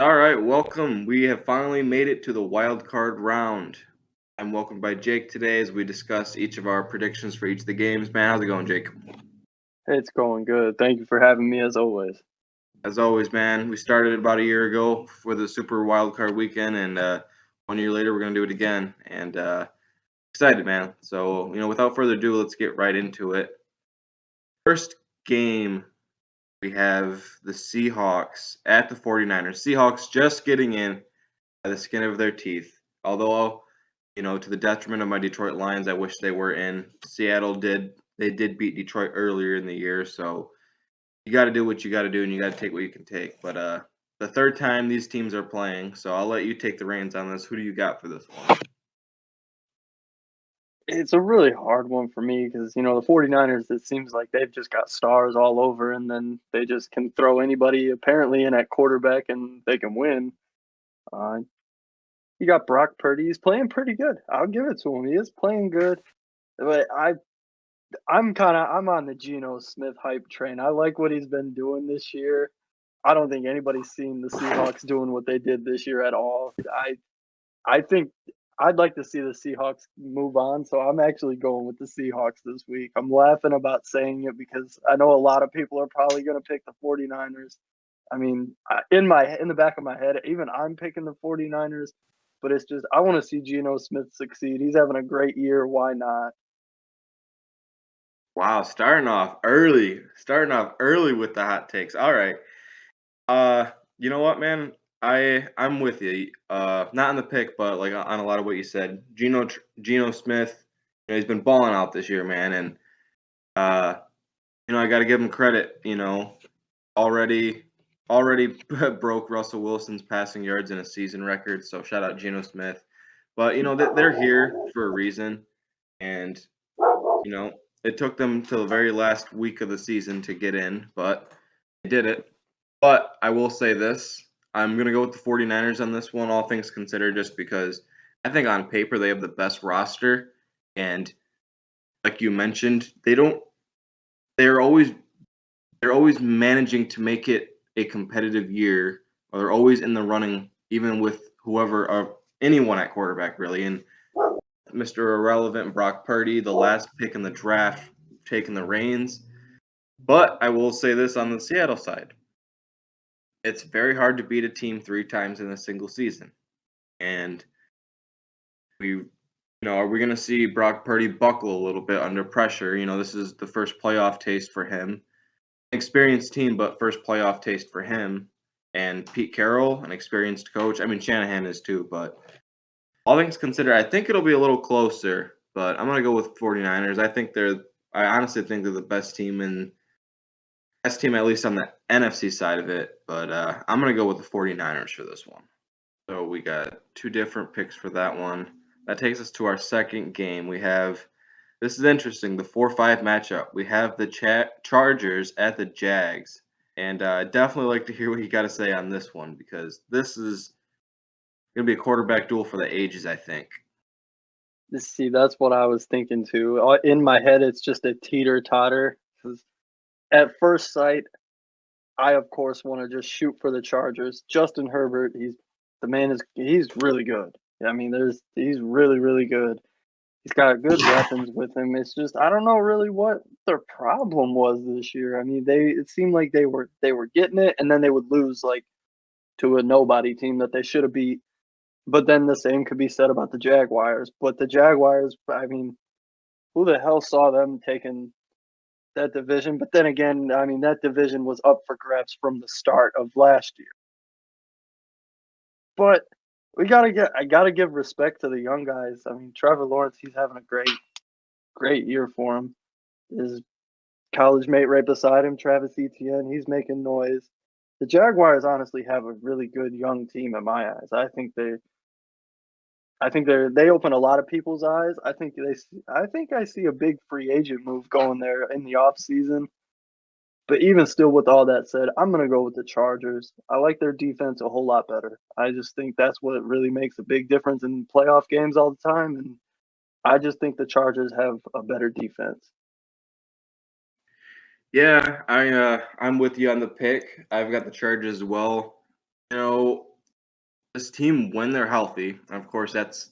All right, welcome. We have finally made it to the wild card round. I'm welcomed by Jake today as we discuss each of our predictions for each of the games. Man, how's it going, Jake? It's going good. Thank you for having me as always. As always, man, we started about a year ago for the Super Wild Card weekend, and 1 year later, we're going to do it again. And excited, man. So, without further ado, let's get right into it. First game, we have the Seahawks at the 49ers. Seahawks just getting in by the skin of their teeth. Although, to the detriment of my Detroit Lions, I wish they were in. Seattle did. They did beat Detroit earlier in the year, so you got to do what you got to do, and you got to take what you can take. But the third time these teams are playing, so I'll let you take the reins on this. Who do you got for this one? It's a really hard one for me because, the 49ers, it seems like they've just got stars all over and then they just can throw anybody apparently in at quarterback and they can win. Uh, you got Brock Purdy. He's playing pretty good. I'll give it to him. He is playing good. But I'm on the Geno Smith hype train. I like what he's been doing this year. I don't think anybody's seen the Seahawks doing what they did this year at all. I think I'd like to see the Seahawks move on, so I'm actually going with the Seahawks this week. I'm laughing about saying it because I know a lot of people are probably going to pick the 49ers. I mean, in the back of my head, even I'm picking the 49ers, but it's just I want to see Geno Smith succeed. He's having a great year. Why not? Wow, starting off early with the hot takes. All right. You know what, man? I'm with you. Not in the pick, but like on a lot of what you said. Geno Smith, he's been balling out this year, man, and uh, I got to give him credit. Already already broke Russell Wilson's passing yards in a season record. So shout out Geno Smith. But they're here for a reason, and you know it took them till the very last week of the season to get in, but they did it. But I will say this. I'm going to go with the 49ers on this one, all things considered, just because I think on paper they have the best roster. And like you mentioned, they're always they're always managing to make it a competitive year, or they're always in the running, even with whoever or anyone at quarterback really. And Mr. Irrelevant Brock Purdy, the last pick in the draft, taking the reins. But I will say this on the Seattle side. It's very hard to beat a team 3 times in a single season. And are we going to see Brock Purdy buckle a little bit under pressure? This is the first playoff taste for him. Experienced team, but first playoff taste for him. And Pete Carroll, an experienced coach. I mean, Shanahan is too, but all things considered, I think it'll be a little closer. But I'm going to go with 49ers. I honestly think they're the best team at least on the NFC side of it. But I'm going to go with the 49ers for this one. So we got 2 different picks for that one. That takes us to our second game. This is interesting, the 4-5 matchup. We have the Chargers at the Jags. And I'd definitely like to hear what you got to say on this one because this is going to be a quarterback duel for the ages, I think. See, that's what I was thinking too. In my head, it's just a teeter totter. At first sight, I of course want to just shoot for the Chargers. Justin Herbert, he's really good. I mean, he's really really good. He's got good weapons with him. It's just I don't know really what their problem was this year. I mean, it seemed like they were getting it, and then they would lose like to a nobody team that they should have beat. But then the same could be said about the Jaguars. But the Jaguars, I mean, who the hell saw them taking that division? But then again, I mean, that division was up for grabs from the start of last year. But I gotta give respect to the young guys. I mean, Trevor Lawrence, he's having a great year for him. His college mate right beside him, Travis Etienne, he's making noise. The Jaguars honestly have a really good young team in my eyes. They open a lot of people's eyes. I think I see a big free agent move going there in the off season. But even still, with all that said, I'm gonna go with the Chargers. I like their defense a whole lot better. I just think that's what really makes a big difference in playoff games all the time, and I just think the Chargers have a better defense. Yeah, I'm with you on the pick. I've got the Chargers as well. this team, when they're healthy, and of course that's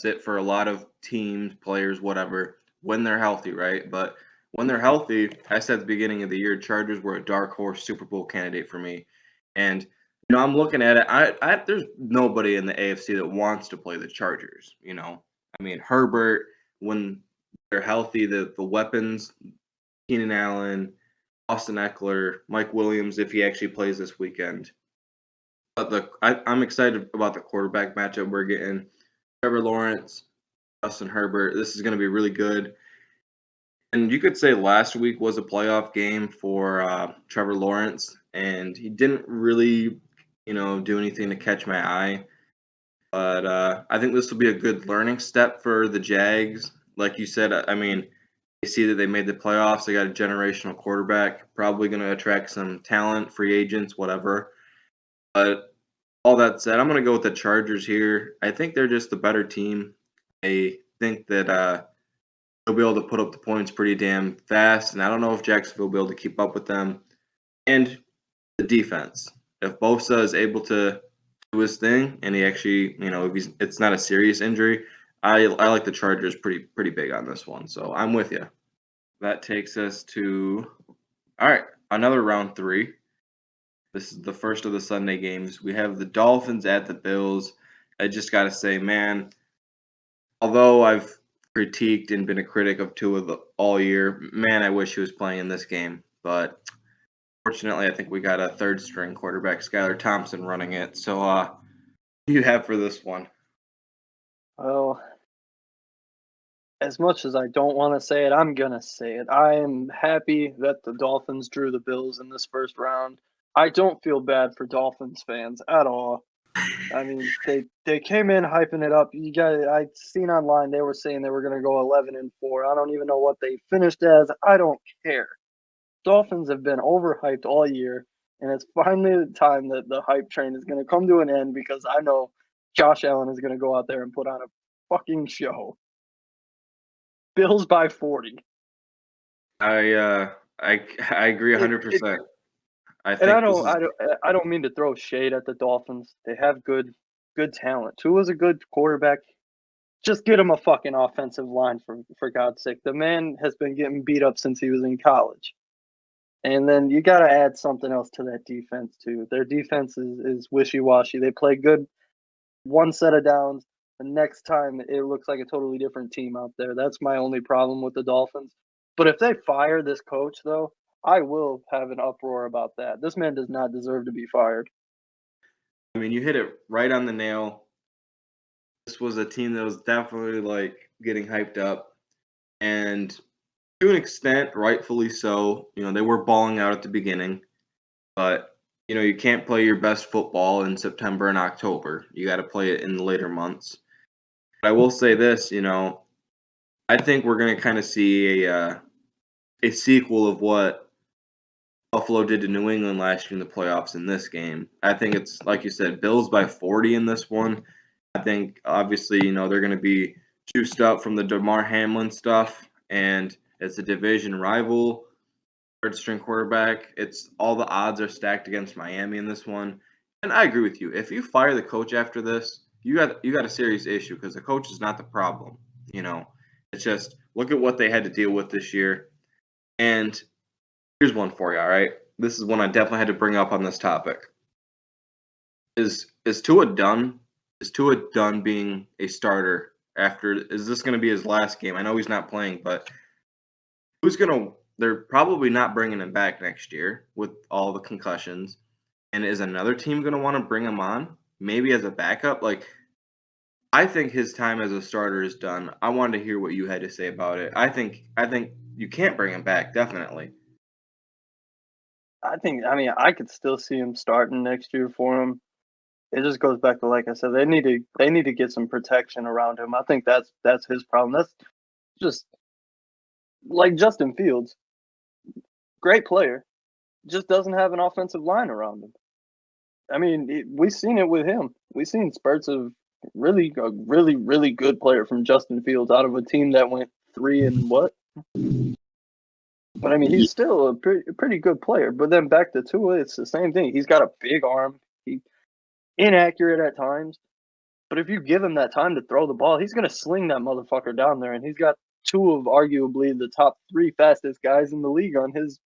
it for a lot of teams, players, whatever, when they're healthy, right? But when they're healthy, I said at the beginning of the year, Chargers were a dark horse Super Bowl candidate for me. And I'm looking at it. There's nobody in the AFC that wants to play the Chargers. I mean, Herbert, when they're healthy, the weapons, Keenan Allen, Austin Eckler, Mike Williams, if he actually plays this weekend. But I'm excited about the quarterback matchup we're getting. Trevor Lawrence, Justin Herbert. This is going to be really good. And you could say last week was a playoff game for Trevor Lawrence, and he didn't really, do anything to catch my eye. But I think this will be a good learning step for the Jags. Like you said, I mean, they see that they made the playoffs. They got a generational quarterback, probably going to attract some talent, free agents, whatever. But all that said, I'm going to go with the Chargers here. I think they're just the better team. I think that they'll be able to put up the points pretty damn fast, and I don't know if Jacksonville will be able to keep up with them. And the defense. If Bosa is able to do his thing, and he actually, if it's not a serious injury, I like the Chargers pretty big on this one. So I'm with you. That takes us to another round 3. This is the first of the Sunday games. We have the Dolphins at the Bills. I just got to say, man, although I've critiqued and been a critic of Tua all year, man, I wish he was playing in this game. But fortunately, I think we got a third-string quarterback, Skylar Thompson, running it. So what do you have for this one? Well, as much as I don't want to say it, I'm going to say it. I am happy that the Dolphins drew the Bills in this first round. I don't feel bad for Dolphins fans at all. I mean, they came in hyping it up. I seen online they were saying they were going to go 11-4. I don't even know what they finished as. I don't care. Dolphins have been overhyped all year, and it's finally the time that the hype train is going to come to an end because I know Josh Allen is going to go out there and put on a fucking show. Bills by 40. I agree 100%. I And think this is I don't mean to throw shade at the Dolphins. They have good talent. Tua's a good quarterback. Just get him a fucking offensive line for God's sake. The man has been getting beat up since he was in college. And then you got to add something else to that defense too. Their defense is wishy-washy. They play good one set of downs. The next time it looks like a totally different team out there. That's my only problem with the Dolphins. But if they fire this coach though, I will have an uproar about that. This man does not deserve to be fired. I mean, you hit it right on the nail. This was a team that was definitely like getting hyped up, and to an extent, rightfully so. They were balling out at the beginning, but you can't play your best football in September and October. You got to play it in the later months. But I will say this, I think we're going to kind of see a sequel of what Buffalo did to New England last year in the playoffs in this game. I think it's like you said, Bills by 40 in this one. I think obviously, they're going to be juiced up from the DeMar Hamlin stuff, and it's a division rival, third string quarterback. It's all the odds are stacked against Miami in this one. And I agree with you. If you fire the coach after this, you got a serious issue because the coach is not the problem. It's just look at what they had to deal with this year. And here's one for you, all right? This is one I definitely had to bring up on this topic. Is Tua done? Is Tua done being a starter after? Is this going to be his last game? I know he's not playing, but they're probably not bringing him back next year with all the concussions. And is another team going to want to bring him on? Maybe as a backup? Like, I think his time as a starter is done. I wanted to hear what you had to say about it. I think you can't bring him back, definitely. I mean, I could still see him starting next year for him. It just goes back to, like I said, they need to get some protection around him. I think that's his problem. That's just like Justin Fields, great player, just doesn't have an offensive line around him. I mean, we've seen it with him. We've seen spurts of really good player from Justin Fields out of a team that went 3 and what? But I mean, he's still a pretty good player. But then back to Tua, it's the same thing. He's got a big arm. inaccurate at times. But if you give him that time to throw the ball, he's going to sling that motherfucker down there. And he's got two of arguably the top 3 fastest guys in the league on his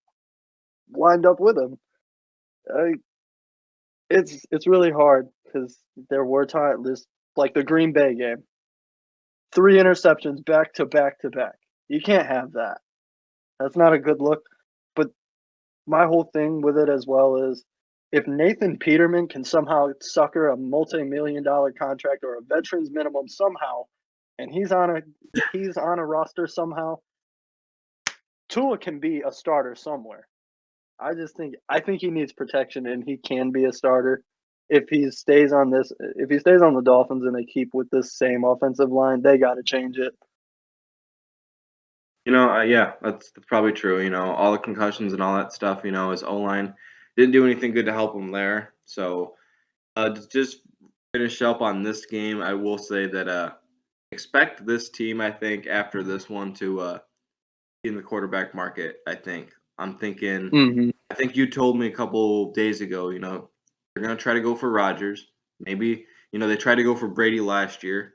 lined up with him. It's really hard because there were times, like the Green Bay game, 3 interceptions back to back to back. You can't have that. That's not a good look. But my whole thing with it as well is if Nathan Peterman can somehow sucker a multi-million-dollar contract or a veterans minimum somehow, and he's on a roster somehow, Tua can be a starter somewhere. I think he needs protection and he can be a starter if he stays on the Dolphins and they keep with this same offensive line. They got to change it. Yeah, that's probably true. All the concussions and all that stuff. His O-line didn't do anything good to help him there. So, to just finish up on this game, I will say that expect this team. I think after this one to be in the quarterback market. I'm thinking. Mm-hmm. I think you told me a couple days ago. They're gonna try to go for Rodgers. Maybe they tried to go for Brady last year.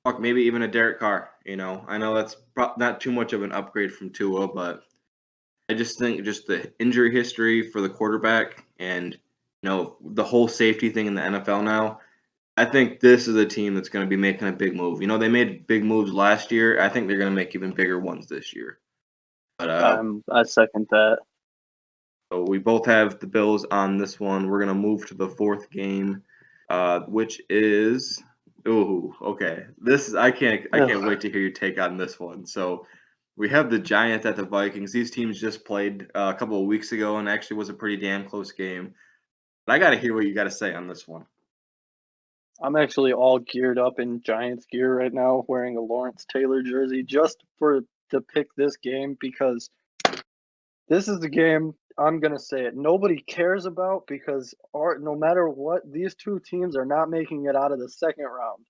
Fuck, maybe even a Derek Carr. I know that's not too much of an upgrade from Tua, but I just think just the injury history for the quarterback and the whole safety thing in the NFL now. I think this is a team that's going to be making a big move. They made big moves last year. I think they're going to make even bigger ones this year. But I second that. so we both have the Bills on this one. We're going to move to the fourth game, which is okay. I can't wait to hear your take on this one. So we have the Giants at the Vikings. These teams just played a couple of weeks ago and actually was a pretty damn close game. But I got to hear what you got to say on this one. I'm actually all geared up in Giants gear right now, wearing a Lawrence Taylor jersey just to pick this game because this is the game, I'm going to say it, nobody cares about because no matter what, these two teams are not making it out of the second round.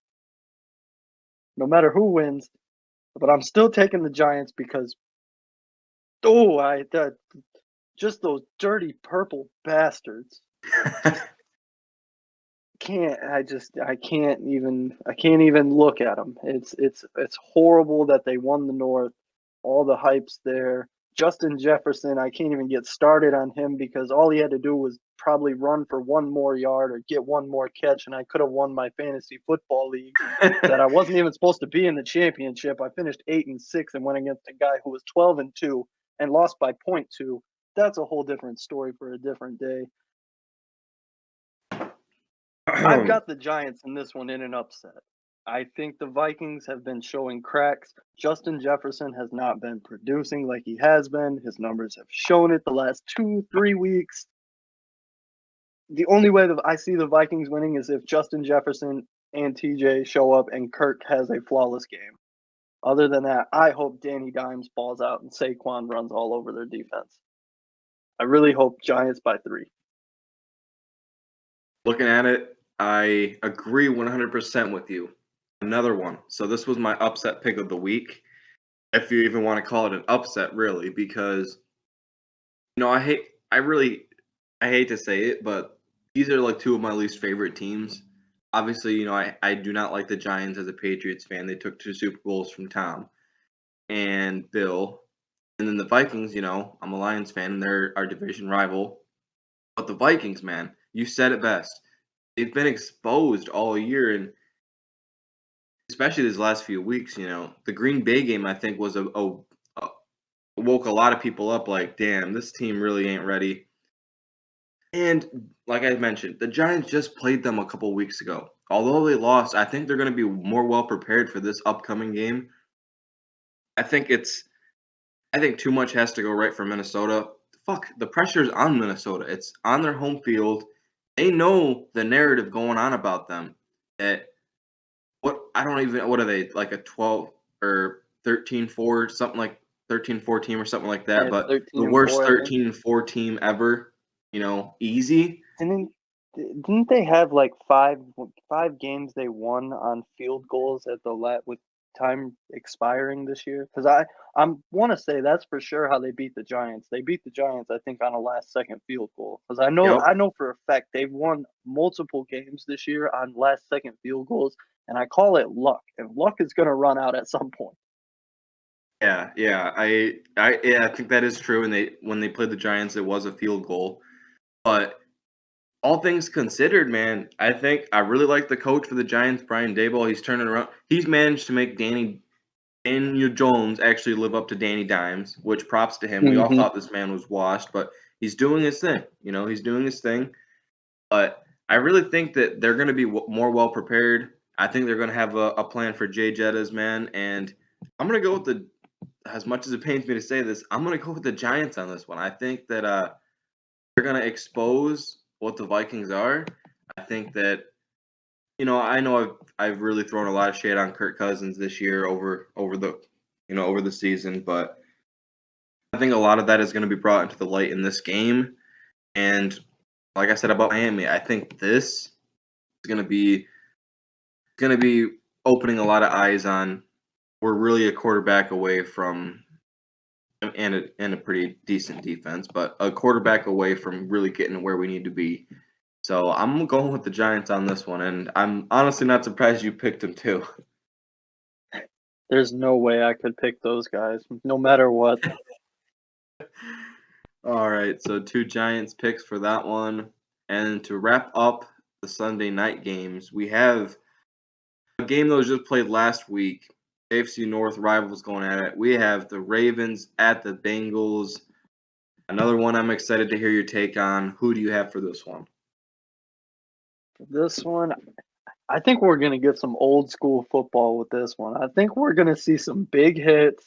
No matter who wins, but I'm still taking the Giants because just those dirty purple bastards. I can't even look at them. It's horrible that they won the North. All the hype's there. Justin Jefferson, I can't even get started on him because all he had to do was probably run for one more yard or get one more catch, and I could have won my fantasy football league that I wasn't even supposed to be in the championship. I finished 8-6 and went against a guy who was 12-2 and lost by 0.2. That's a whole different story for a different day. I've got the Giants in this one in an upset. I think the Vikings have been showing cracks. Justin Jefferson has not been producing like he has been. His numbers have shown it the last 2-3 weeks. The only way that I see the Vikings winning is if Justin Jefferson and TJ show up and Kirk has a flawless game. Other than that, I hope Danny Dimes balls out and Saquon runs all over their defense. I really hope Giants by 3. Looking at it, I agree 100% with you. Another one. So this was my upset pick of the week, if you even want to call it an upset, really, because I hate to say it, but these are like two of my least favorite teams. Obviously, I do not like the Giants as a Patriots fan. They took 2 Super Bowls from Tom and Bill. And then the Vikings, I'm a Lions fan and they're our division rival. But the Vikings, man, you said it best. They've been exposed all year, and especially these last few weeks. The Green Bay game I think was woke a lot of people up. Like, damn, this team really ain't ready. And like I mentioned, the Giants just played them a couple weeks ago. Although they lost, I think they're going to be more well prepared for this upcoming game. I think too much has to go right for Minnesota. Fuck, the pressure's on Minnesota. It's on their home field. They know the narrative going on about them. That what are they, like a 12 or 13-4, something like 13-4 team or something like that, Yeah, but the 13-4, worst 13-4 team ever, easy. Didn't they have like five games they won on field goals at the with time expiring this year? Because I want to say that's for sure how they beat the Giants. They beat the Giants, I think, on a last-second field goal. Because Yep. I know for a fact they've won multiple games this year on last-second field goals, and I call it luck. And luck is going to run out at some point. Yeah. I think that is true. And when they played the Giants, it was a field goal. But all things considered, man, I think I really like the coach for the Giants, Brian Daboll. He's turning around. He's managed to make Daniel Jones actually live up to Danny Dimes, which props to him. We all Hmm. thought this man was washed, but he's doing his thing. He's doing his thing. But I really think that they're going to be more well prepared. I think they're going to have a plan for Jay Jettas, man. And I'm going to go with as much as it pains me to say this, I'm going to go with the Giants on this one. I think that they're going to expose what the Vikings are. I think that I know I've really thrown a lot of shade on Kirk Cousins this year over the season, but I think a lot of that is going to be brought into the light in this game. And like I said about Miami, I think this is going to be opening a lot of eyes on. We're really a quarterback away from and a pretty decent defense, but a quarterback away from really getting where we need to be. So I'm going with the Giants on this one, and I'm honestly not surprised you picked them too. There's no way I could pick those guys, no matter what. All right, so 2 Giants picks for that one. And to wrap up the Sunday night games, we have a game that was just played last week. AFC North rivals going at it. We have the Ravens at the Bengals. Another one I'm excited to hear your take on. Who do you have for this one? This one, I think we're going to get some old school football with this one. I think we're going to see some big hits.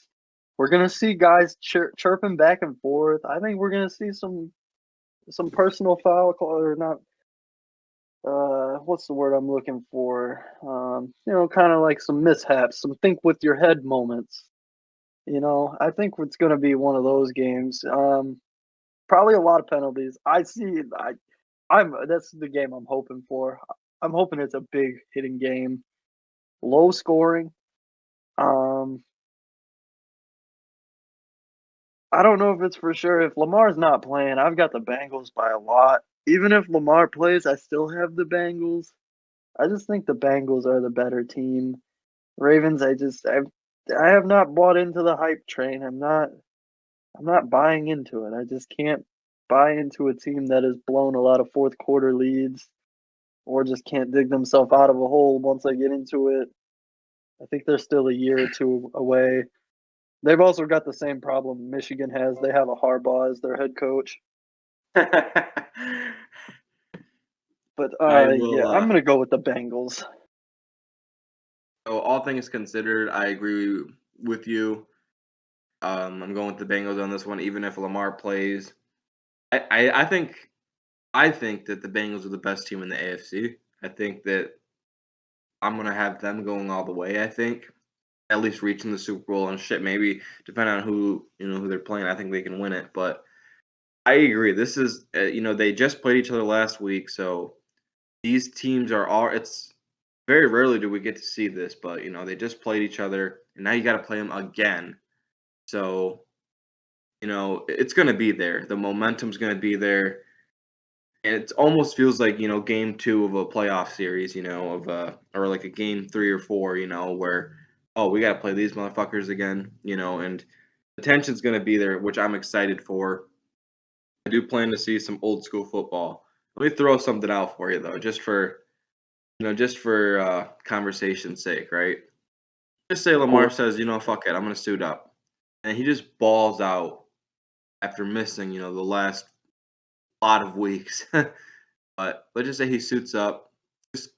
We're going to see guys chirping back and forth. I think we're going to see some personal foul call or not. What's the word I'm looking for? Kind of like some mishaps, some think with your head moments. I think it's going to be one of those games. Probably a lot of penalties. I'm that's the game I'm hoping for. I'm hoping it's a big hitting game, low scoring. Um, I don't know if it's for sure. If Lamar's not playing, I've got the Bengals by a lot. Even if Lamar plays, I still have the Bengals. I just think the Bengals are the better team. Ravens, I have not bought into the hype train. I'm not buying into it. I just can't buy into a team that has blown a lot of fourth quarter leads or just can't dig themselves out of a hole once they get into it. I think they're still a year or two away. They've also got the same problem Michigan has. They have a Harbaugh as their head coach. But I yeah, will. I'm gonna go with the Bengals. So all things considered, I agree with you. I'm going with the Bengals on this one, even if Lamar plays. I think that the Bengals are the best team in the AFC. I think that I'm gonna have them going all the way. I think at least reaching the Super Bowl and shit. Maybe depending on who they're playing, I think they can win it. But I agree. This is they just played each other last week, so these teams are all. It's very rarely do we get to see this, but they just played each other, and now you got to play them again. So it's going to be there. The momentum's going to be there. And it almost feels like game 2 of a playoff series, or like a game 3 or 4, where we got to play these motherfuckers again, and the tension's going to be there, which I'm excited for. I do plan to see some old school football. Let me throw something out for you though, just for conversation's sake, right? Just say Of Lamar course. says, fuck it, I'm gonna suit up, and he just balls out after missing, the last lot of weeks. But let's just say he suits up, just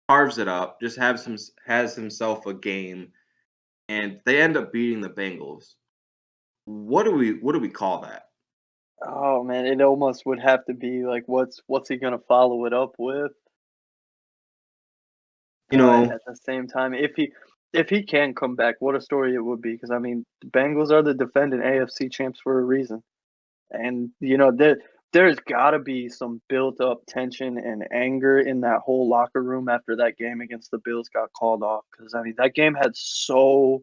carves it up, just has himself a game, and they end up beating the Bengals. What do we call that? Oh man, it almost would have to be like what's he gonna follow it up with? You But know, at the same time, if he can come back, what a story it would be. Because I mean, the Bengals are the defending AFC champs for a reason, and there's got to be some built up tension and anger in that whole locker room after that game against the Bills got called off. Because I mean, that game had so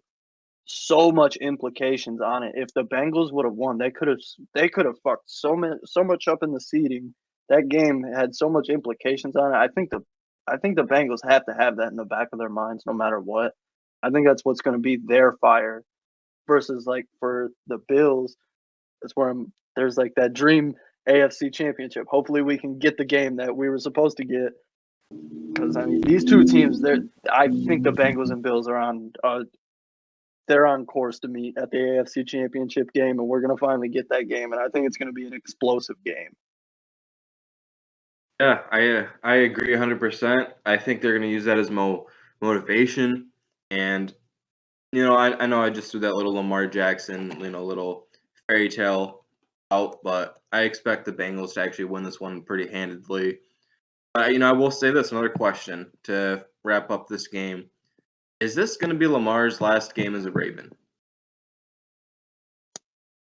much implications on it. If the Bengals would have won, they could have fucked so much up in the seeding. That game had so much implications on it. I think the Bengals have to have that in the back of their minds no matter what. I think that's what's going to be their fire versus like for the Bills. That's where there's like that dream AFC championship. Hopefully we can get the game that we were supposed to get because I mean these two teams. I think the Bengals and Bills are on they're on course to meet at the AFC Championship game, and we're going to finally get that game. And I think it's going to be an explosive game. Yeah, I agree 100%. I think they're going to use that as motivation. And, I know I just threw that little Lamar Jackson, little fairy tale out, but I expect the Bengals to actually win this one pretty handedly. I will say this, another question to wrap up this game. Is this going to be Lamar's last game as a Raven?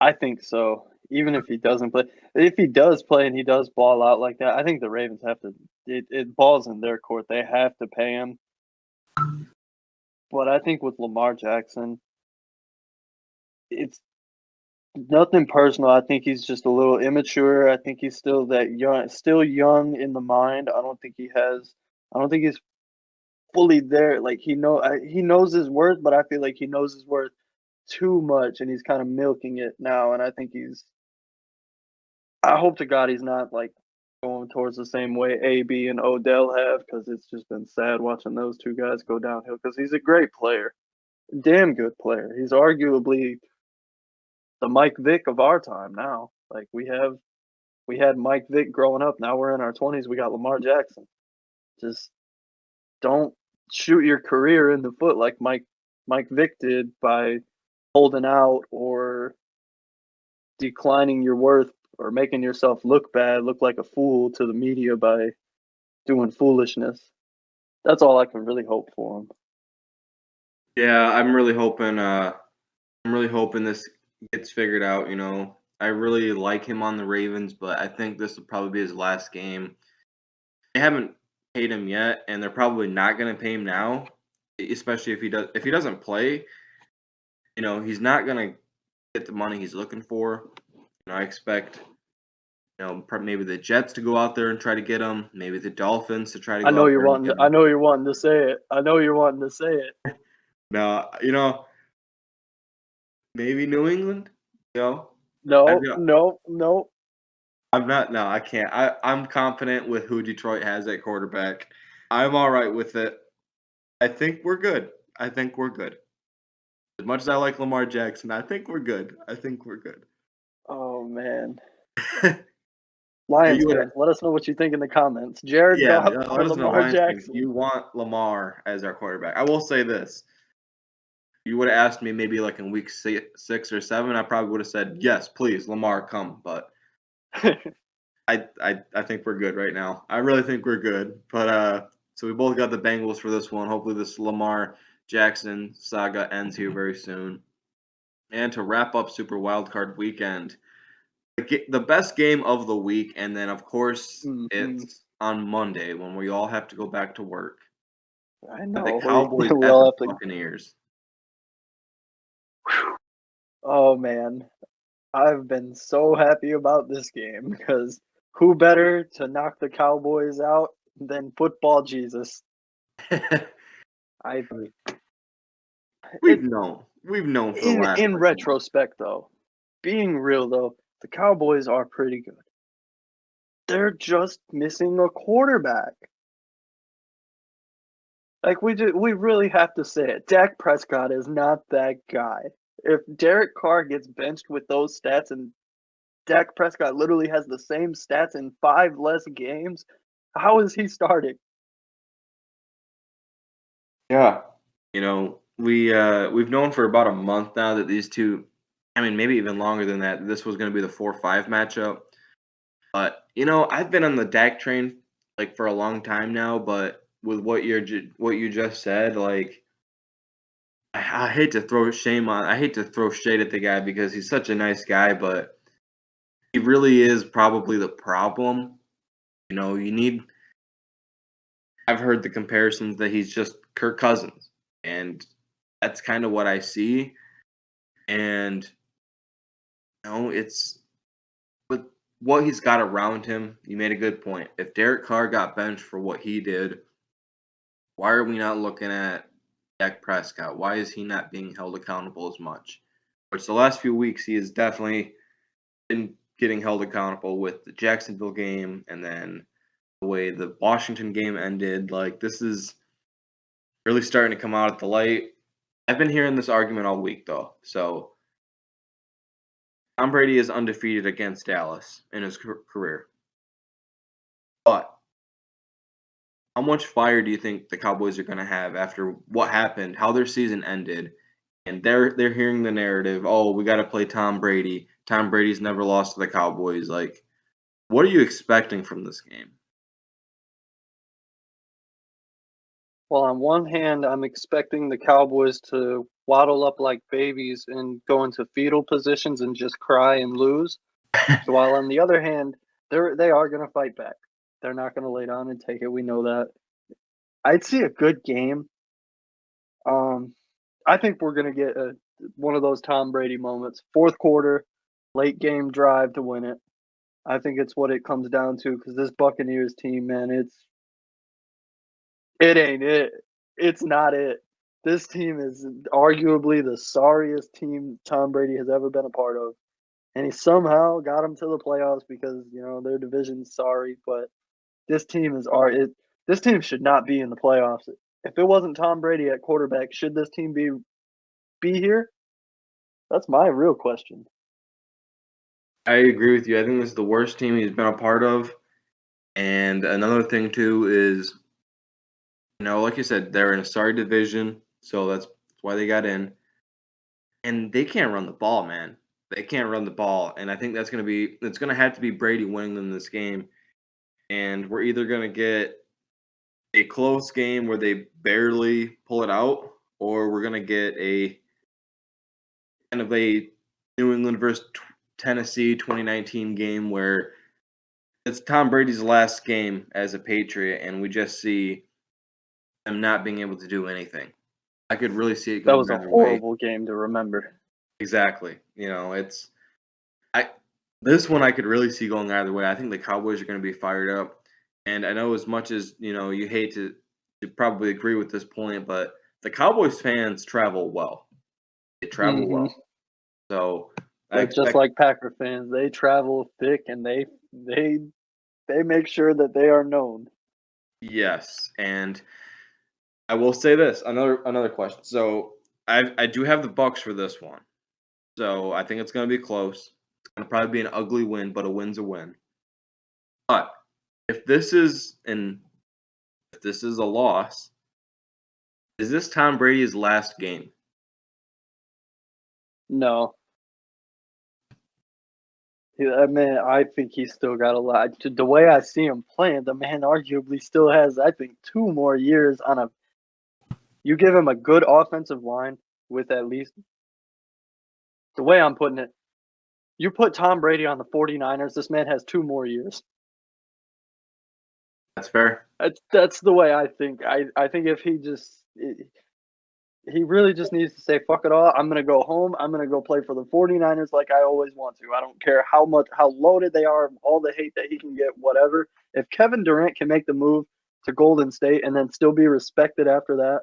I think so. Even if he doesn't play, if he does play and he does ball out like that, I think the Ravens have to. It balls in their court. They have to pay him. But I think with Lamar Jackson, it's nothing personal. I think he's just a little immature. I think he's still still young in the mind. I don't think he has. I don't think he's fully there. Like he knows his worth, but I feel like he knows his worth too much, and he's kind of milking it now. And I think he's. I hope to God he's not like going towards the same way AB and Odell have, because it's just been sad watching those two guys go downhill. Because he's a great player, damn good player. He's arguably the Mike Vick of our time now. Like we had Mike Vick growing up. Now we're in our 20s. We got Lamar Jackson. Just don't shoot your career in the foot like Mike Vick did by holding out or declining your worth or making yourself look bad, look like a fool to the media by doing foolishness. That's all I can really hope for him. Yeah, I'm really hoping this gets figured out, I really like him on the Ravens, but I think this will probably be his last game. They haven't paid him yet, and they're probably not going to pay him now, especially if he doesn't play, he's not going to get the money he's looking for. I expect maybe the Jets to go out there and try to get him, maybe the Dolphins to try to I go know out you're there and wanting. get I him. know you're wanting to say it. I know you're wanting to say it. No, maybe New England, I've No, got no, no. I'm not. No, I can't. I'm confident with who Detroit has at quarterback. I'm all right with it. I think we're good. I think we're good. As much as I like Lamar Jackson, I think we're good. I think we're good. Oh man, You Lions would, fans, let us know what you think in the comments. Jared yeah. Goff or Let us know, Lamar Lions fans. Jackson? You want Lamar as our quarterback? I will say this: you would have asked me maybe like in week 6 or 7, I probably would have said yes, please, Lamar, come. But I think we're good right now. I really think we're good. But so we both got the Bengals for this one. Hopefully this Lamar Jackson saga ends here very soon. And to wrap up Super Wildcard Weekend, the best game of the week, and then of course Mhm. it's on Monday when we all have to go back to work. I The know Cowboys we at all the have to. Buccaneers. Oh man, I've been so happy about this game because who better to knock the Cowboys out than football Jesus? I we've it known. We've known for the in last in like month. retrospect though, being real though, the Cowboys are pretty good. They're just missing a quarterback. Like we really have to say it. Dak Prescott is not that guy. If Derek Carr gets benched with those stats and Dak Prescott literally has the same stats in 5 less games, how is he starting? Yeah. We've known for about a month now that these two, I mean maybe even longer than that, this was going to be the 4-5 matchup. But I've been on the Dak train like for a long time now, but with what you just said, like I hate to throw shade at the guy because he's such a nice guy, but he really is probably the problem. You know, you need. I've heard the comparisons that he's just Kirk Cousins, and that's kind of what I see. And it's with what he's got around him. You made a good point. If Derek Carr got benched for what he did, why are we not looking at Dak Prescott? Why is he not being held accountable as much? Which the last few weeks he has definitely been getting held accountable with the Jacksonville game and then the way the Washington game ended. Like, this is really starting to come out at the light. I've been hearing this argument all week, though. So, Tom Brady is undefeated against Dallas in his career. But how much fire do you think the Cowboys are going to have after what happened, how their season ended, and they're hearing the narrative, oh, we got to play Tom Brady. Tom Brady's never lost to the Cowboys. Like, what are you expecting from this game? Well, on one hand, I'm expecting the Cowboys to waddle up like babies and go into fetal positions and just cry and lose. So while on the other hand, they are going to fight back. They're not going to lay down and take it. We know that. I'd see a good game. I think we're going to get one of those Tom Brady moments. Fourth quarter, late game drive to win it. I think it's what it comes down to because this Buccaneers team, man, it ain't it. It's not it. This team is arguably the sorriest team Tom Brady has ever been a part of. And he somehow got them to the playoffs because, their division's sorry, but this team this team should not be in the playoffs. If it wasn't Tom Brady at quarterback, should this team be here? That's my real question. I agree with you. I think this is the worst team he's been a part of. And another thing, too, is, like you said, they're in a sorry division, so that's why they got in. And they can't run the ball, man. They can't run the ball. And I think it's going to have to be Brady winning them this game. And we're either going to get a close game where they barely pull it out, or we're going to get a kind of a New England versus Tennessee 2019 game where it's Tom Brady's last game as a Patriot, and we just see them not being able to do anything. I could really see it That going was a either way. horrible game to remember. Exactly. This one I could really see going either way. I think the Cowboys are going to be fired up, and I know as much as you hate to probably agree with this point, but the Cowboys fans travel well. They travel Mhm. well, so I They're just expect like Packer fans. They travel thick and they make sure that they are known. yes. And I will say this another question. So I do have the Bucks for this one. So I think it's going to be close. It's going to probably be an ugly win, but a win's a win. But if this is a loss, is this Tom Brady's last game? No. Yeah, man, I think he's still got a lot. The way I see him playing, the man arguably still has, I think, 2 more years on a. You give him a good offensive line with at least. The way I'm putting it, you put Tom Brady on the 49ers, this man has 2 more years. That's fair. That's the way I think. I think if he really just needs to say, fuck it all. I'm going to go home. I'm going to go play for the 49ers like I always want to. I don't care how loaded they are, all the hate that he can get, whatever. If Kevin Durant can make the move to Golden State and then still be respected after that,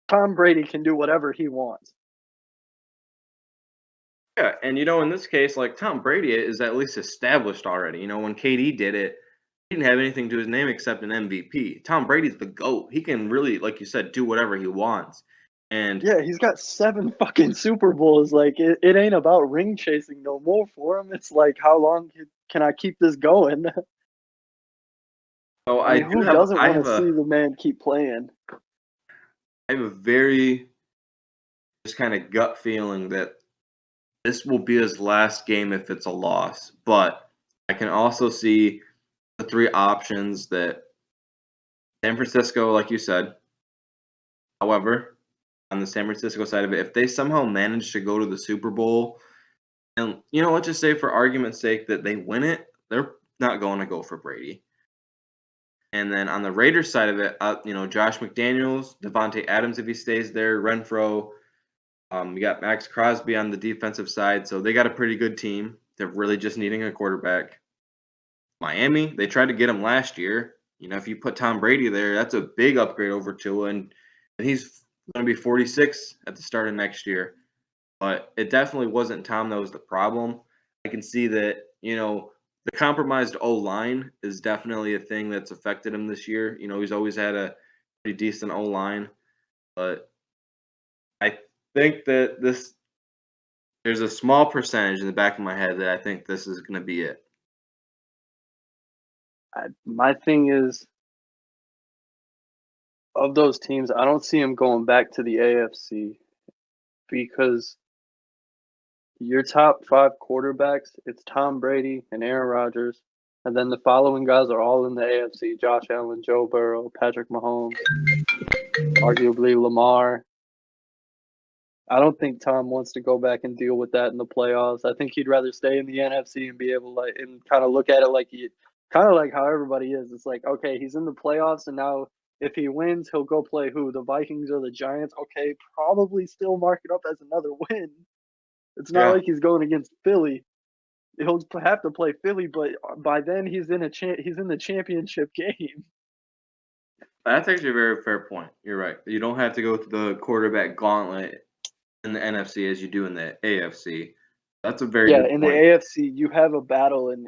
Tom Brady can do whatever he wants. Yeah, and in this case, like Tom Brady is at least established already. When KD did it, he didn't have anything to his name except an MVP. Tom Brady's the GOAT. He can really, like you said, do whatever he wants. And Yeah, he's got 7 fucking Super Bowls. Like, it ain't about ring chasing no more for him. It's like, how long can I keep this going? so I I mean, do who have doesn't want to see the man keep playing? I have a very just kind of gut feeling that this will be his last game if it's a loss. But I can also see the three options that San Francisco, like you said. However, on the San Francisco side of it, if they somehow manage to go to the Super Bowl, And let's just say for argument's sake that they win it, they're not going to go for Brady. And then on the Raiders side of it, Josh McDaniels, Devontae Adams if he stays there, Renfro. We got Max Crosby on the defensive side, so they got a pretty good team. They're really just needing a quarterback. Miami, they tried to get him last year. If you put Tom Brady there, that's a big upgrade over Tua, and he's going to be 46 at the start of next year. But it definitely wasn't Tom that was the problem. I can see that, the compromised O-line is definitely a thing that's affected him this year. He's always had a pretty decent O-line, but I think that there's a small percentage in the back of my head that I think this is going to be it. My thing is, of those teams, I don't see him going back to the AFC because your top 5 quarterbacks, it's Tom Brady and Aaron Rodgers, and then the following guys are all in the AFC: Josh Allen, Joe Burrow, Patrick Mahomes, arguably Lamar. I don't think Tom wants to go back and deal with that in the playoffs. I think he'd rather stay in the NFC and be able to and kind of look at it like kind of like how everybody is. It's like, okay, he's in the playoffs, and now if he wins, he'll go play who? The Vikings or the Giants? Okay, probably still mark it up as another win. It's not like he's going against Philly. He'll have to play Philly, but by then he's in the championship game. That's actually a very fair point. You're right. You don't have to go through the quarterback gauntlet in the NFC as you do in the AFC. That's a very good in point. the AFC you have a battle, and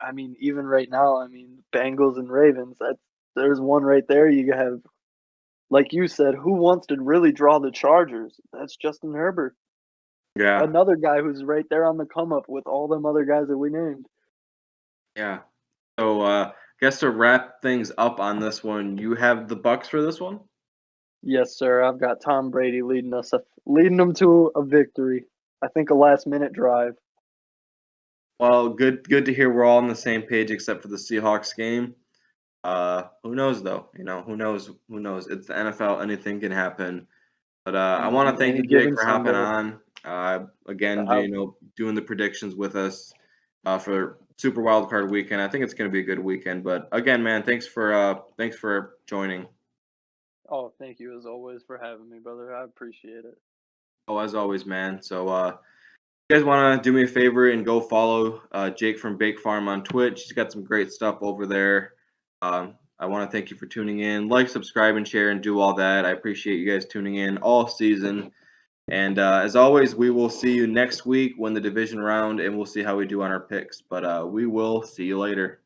I mean even right now, I mean Bengals and Ravens. There's one right there. You have, like you said, who wants to really draw the Chargers? That's Justin Herbert. Yeah. Another guy who's right there on the come up with all them other guys that we named. Yeah. So I guess to wrap things up on this one, you have the Bucks for this one? Yes, sir. I've got Tom Brady leading them to a victory. I think a last-minute drive. Well, good to hear we're all on the same page except for the Seahawks game. Who knows though? Who knows? Who knows? It's the NFL. Anything can happen. But I want to thank you, Jake, for hopping on. Again, doing the predictions with us for Super Wildcard weekend. I think it's going to be a good weekend. But again, man, thanks for joining. Oh, thank you as always for having me, brother. I appreciate it. Oh, as always, man. So you guys want to do me a favor and go follow Jake from Bake Farm on Twitch. He's got some great stuff over there. I want to thank you for tuning in. Like, subscribe, and share, and do all that. I appreciate you guys tuning in all season. And as always, we will see you next week when the division round, and we'll see how we do on our picks. But we will see you later.